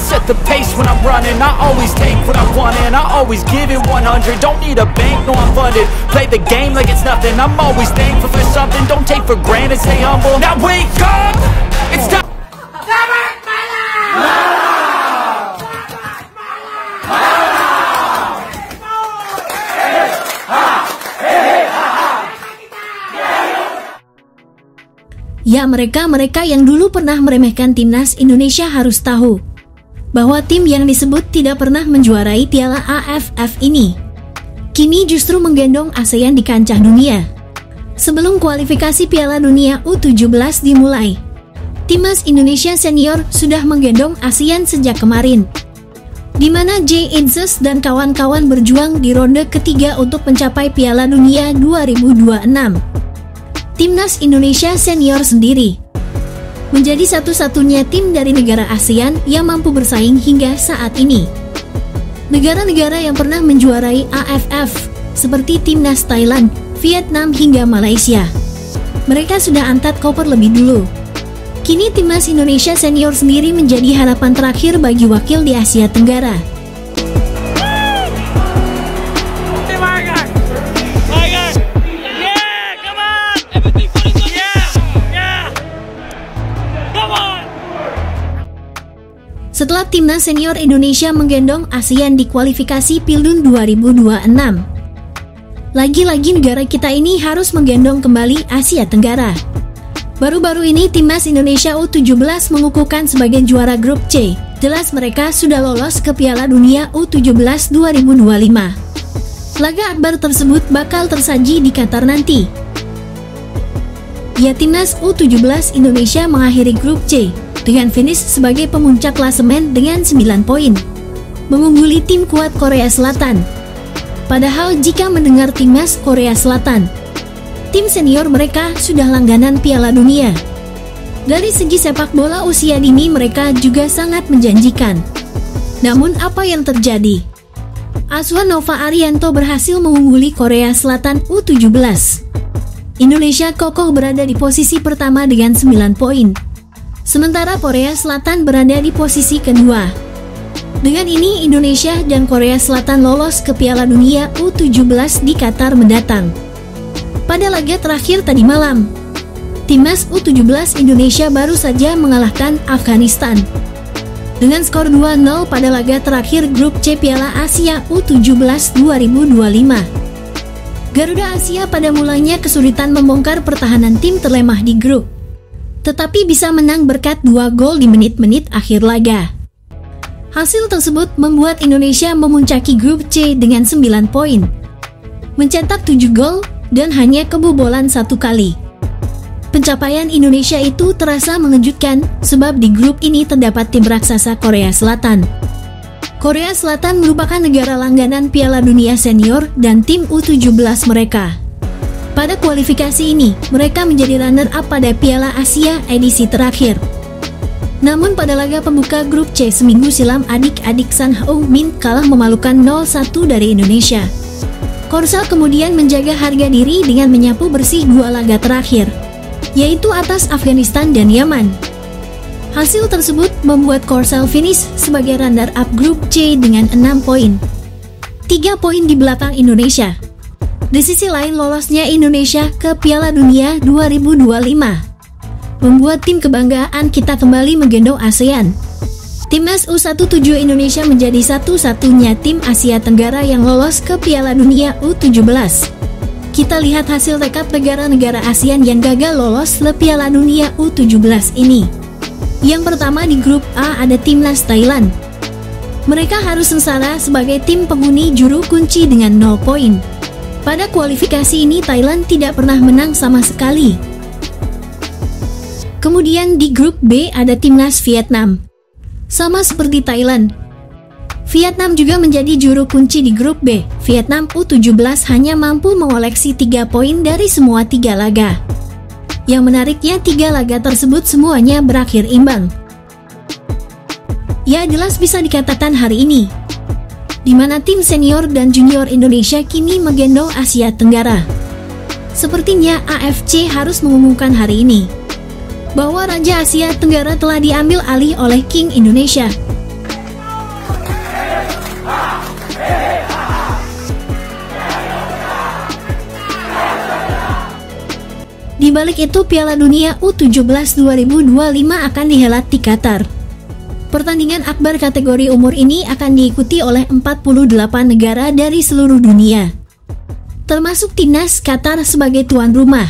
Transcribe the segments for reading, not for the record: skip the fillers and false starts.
set the pace when I'm running. I always take what I want and I always give it 100. Don't need a bank, no I'm funded. Play the game like it's nothing. I'm always thankful for something. Don't take for granted, stay humble. Now wake up, it's time. Ya, mereka yang dulu pernah meremehkan timnas Indonesia harus tahu bahwa tim yang disebut tidak pernah menjuarai Piala AFF ini kini justru menggendong ASEAN di kancah dunia. Sebelum kualifikasi Piala Dunia U17 dimulai, timnas Indonesia senior sudah menggendong ASEAN sejak kemarin, di mana Jay Inzes dan kawan-kawan berjuang di ronde ketiga untuk mencapai Piala Dunia 2026. Timnas Indonesia senior sendiri menjadi satu-satunya tim dari negara ASEAN yang mampu bersaing hingga saat ini. Negara-negara yang pernah menjuarai AFF seperti timnas Thailand, Vietnam hingga Malaysia, mereka sudah angkat koper lebih dulu. Kini timnas Indonesia senior sendiri menjadi harapan terakhir bagi wakil di Asia Tenggara. Setelah timnas senior Indonesia menggendong ASEAN di kualifikasi Pildun 2026, lagi-lagi negara kita ini harus menggendong kembali Asia Tenggara. Baru-baru ini timnas Indonesia U17 mengukuhkan sebagai juara grup C. Jelas mereka sudah lolos ke Piala Dunia U17 2025. Laga akbar tersebut bakal tersaji di Qatar nanti. Ya, timnas U17 Indonesia mengakhiri grup C dengan finish sebagai pemuncak klasemen dengan 9 poin, mengungguli tim kuat Korea Selatan. Padahal jika mendengar timnas Korea Selatan, tim senior mereka sudah langganan Piala Dunia. Dari segi sepak bola usia dini mereka juga sangat menjanjikan. Namun apa yang terjadi? Asuhan Nova Arianto berhasil mengungguli Korea Selatan U17. Indonesia kokoh berada di posisi pertama dengan 9 poin. Sementara Korea Selatan berada di posisi kedua. Dengan ini Indonesia dan Korea Selatan lolos ke Piala Dunia U17 di Qatar mendatang. Pada laga terakhir tadi malam, timnas U17 Indonesia baru saja mengalahkan Afghanistan dengan skor 2-0 pada laga terakhir grup C Piala Asia U17 2025. Garuda Asia pada mulanya kesulitan membongkar pertahanan tim terlemah di grup, tetapi bisa menang berkat 2 gol di menit-menit akhir laga. Hasil tersebut membuat Indonesia memuncaki grup C dengan 9 poin, mencetak 7 gol dan hanya kebobolan 1 kali. Pencapaian Indonesia itu terasa mengejutkan sebab di grup ini terdapat tim raksasa Korea Selatan. Korea Selatan merupakan negara langganan Piala Dunia Senior dan tim U17 mereka. Pada kualifikasi ini, mereka menjadi runner-up pada Piala Asia edisi terakhir. Namun pada laga pembuka grup C seminggu silam, adik-adik Son Heung-min kalah memalukan 0-1 dari Indonesia. Korsel kemudian menjaga harga diri dengan menyapu bersih 2 laga terakhir, yaitu atas Afghanistan dan Yaman. Hasil tersebut membuat Korsel finish sebagai runner-up grup C dengan 6 poin, 3 poin di belakang Indonesia. Di sisi lain, lolosnya Indonesia ke Piala Dunia 2025 membuat tim kebanggaan kita kembali menggendong ASEAN. Timnas U17 Indonesia menjadi satu-satunya tim Asia Tenggara yang lolos ke Piala Dunia U17. Kita lihat hasil rekap negara-negara ASEAN yang gagal lolos ke Piala Dunia U17 ini. Yang pertama di grup A ada timnas Thailand. Mereka harus sengsara sebagai tim penghuni juru kunci dengan 0 poin. Pada kualifikasi ini Thailand tidak pernah menang sama sekali. Kemudian di grup B ada timnas Vietnam. Sama seperti Thailand, Vietnam juga menjadi juru kunci di grup B. Vietnam U17 hanya mampu mengoleksi 3 poin dari semua 3 laga. Yang menariknya 3 laga tersebut semuanya berakhir imbang. Ya, jelas bisa dikatakan hari ini, di mana tim senior dan junior Indonesia kini menggendong Asia Tenggara. Sepertinya AFC harus mengumumkan hari ini bahwa Raja Asia Tenggara telah diambil alih oleh King Indonesia. Di balik itu, Piala Dunia U17 2025 akan dihelat di Qatar. Pertandingan akbar kategori umur ini akan diikuti oleh 48 negara dari seluruh dunia, termasuk timnas Qatar sebagai tuan rumah.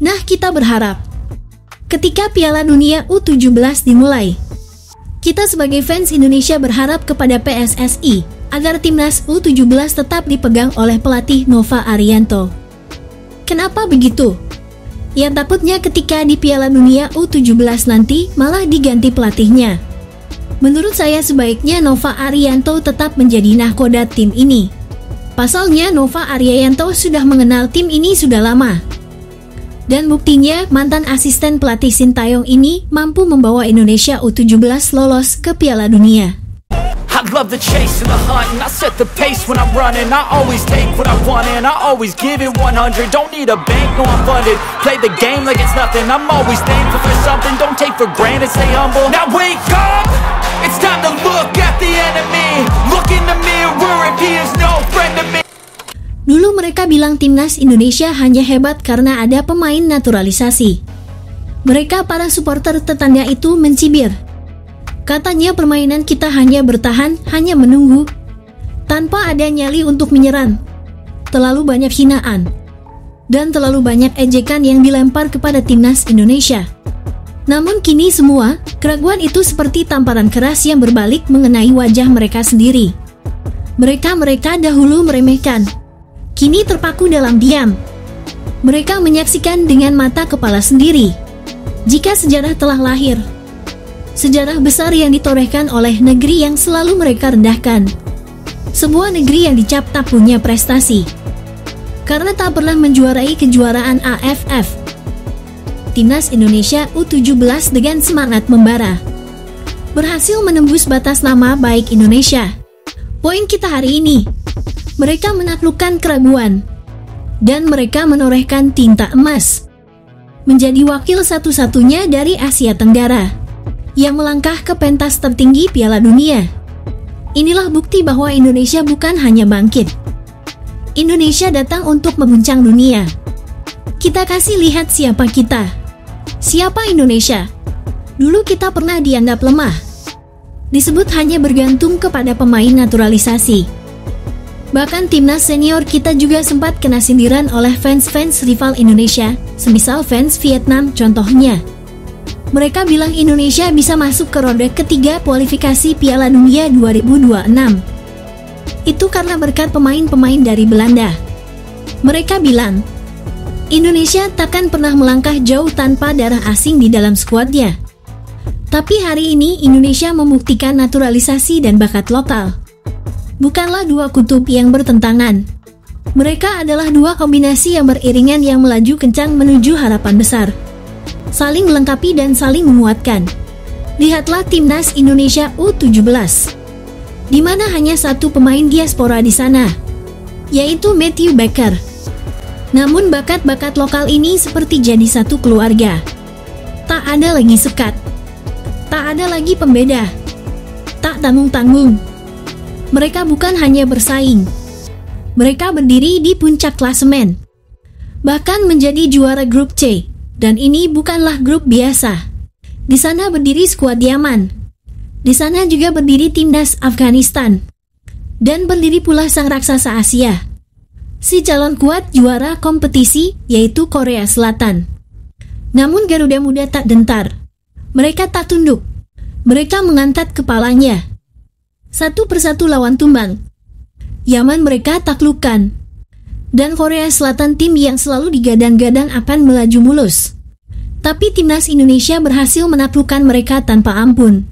Nah, kita berharap ketika Piala Dunia U17 dimulai, kita sebagai fans Indonesia berharap kepada PSSI agar timnas U17 tetap dipegang oleh pelatih Nova Arianto. Kenapa begitu? Ya, takutnya ketika di Piala Dunia U17 nanti malah diganti pelatihnya. Menurut saya sebaiknya Nova Arianto tetap menjadi nahkoda tim ini. Pasalnya Nova Arianto sudah mengenal tim ini sudah lama. Dan buktinya mantan asisten pelatih Sintayong ini mampu membawa Indonesia U17 lolos ke Piala Dunia. I love the chase and the hunt, and I set the pace when I'm running. I always take what I want and I always give it 100. Don't need a bank, no I'm funded. Play the game like it's nothing. I'm always thankful for something. Don't take for granted, stay humble. Now wake up! It's time to look at the enemy. Look in the mirror if he is no friend to me. Dulu mereka bilang timnas Indonesia hanya hebat karena ada pemain naturalisasi. Mereka para supporter tetangga itu mencibir. Katanya permainan kita hanya bertahan, hanya menunggu, tanpa ada nyali untuk menyerang. Terlalu banyak hinaan dan terlalu banyak ejekan yang dilempar kepada timnas Indonesia. Namun kini semua keraguan itu seperti tamparan keras yang berbalik mengenai wajah mereka sendiri. Mereka dahulu meremehkan, kini terpaku dalam diam. Mereka menyaksikan dengan mata kepala sendiri jika sejarah telah lahir. Sejarah besar yang ditorehkan oleh negeri yang selalu mereka rendahkan. Sebuah negeri yang dicap tak punya prestasi karena tak pernah menjuarai kejuaraan AFF. Timnas Indonesia U17 dengan semangat membara berhasil menembus batas nama baik Indonesia. Poin kita hari ini, mereka menaklukkan keraguan dan mereka menorehkan tinta emas, menjadi wakil satu-satunya dari Asia Tenggara yang melangkah ke pentas tertinggi Piala Dunia. Inilah bukti bahwa Indonesia bukan hanya bangkit. Indonesia datang untuk mengguncang dunia. Kita kasih lihat siapa kita. Siapa Indonesia? Dulu kita pernah dianggap lemah, disebut hanya bergantung kepada pemain naturalisasi. Bahkan timnas senior kita juga sempat kena sindiran oleh fans-fans rival Indonesia, semisal fans Vietnam contohnya. Mereka bilang Indonesia bisa masuk ke ronde ketiga kualifikasi Piala Dunia 2026. Itu karena berkat pemain-pemain dari Belanda. Mereka bilang, Indonesia takkan pernah melangkah jauh tanpa darah asing di dalam skuadnya. Tapi hari ini Indonesia membuktikan naturalisasi dan bakat lokal. Bukanlah dua kutub yang bertentangan. Mereka adalah dua kombinasi yang beriringan yang melaju kencang menuju harapan besar. Saling melengkapi dan saling menguatkan. Lihatlah timnas Indonesia U17, di mana hanya satu pemain diaspora di sana, yaitu Matthew Baker. Namun bakat-bakat lokal ini seperti jadi satu keluarga. Tak ada lagi sekat, tak ada lagi pembeda, tak tanggung-tanggung. Mereka bukan hanya bersaing, mereka berdiri di puncak klasemen, bahkan menjadi juara grup C. Dan ini bukanlah grup biasa. Di sana berdiri skuad Yaman. Di sana juga berdiri timnas Afghanistan. Dan berdiri pula sang raksasa Asia, si calon kuat juara kompetisi, yaitu Korea Selatan. Namun Garuda Muda tak gentar. Mereka tak tunduk. Mereka mengangkat kepalanya. Satu persatu lawan tumbang. Yaman mereka taklukkan. Dan Korea Selatan tim yang selalu digadang-gadang akan melaju mulus. Tapi timnas Indonesia berhasil menaklukkan mereka tanpa ampun.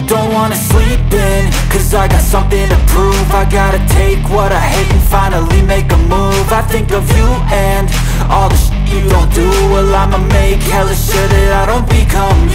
Don't wanna sleep in, cause I got something to prove. I gotta take what I hate and finally make a move. I think of you and all the shit you don't do. Well, I'ma make hella sure that I don't become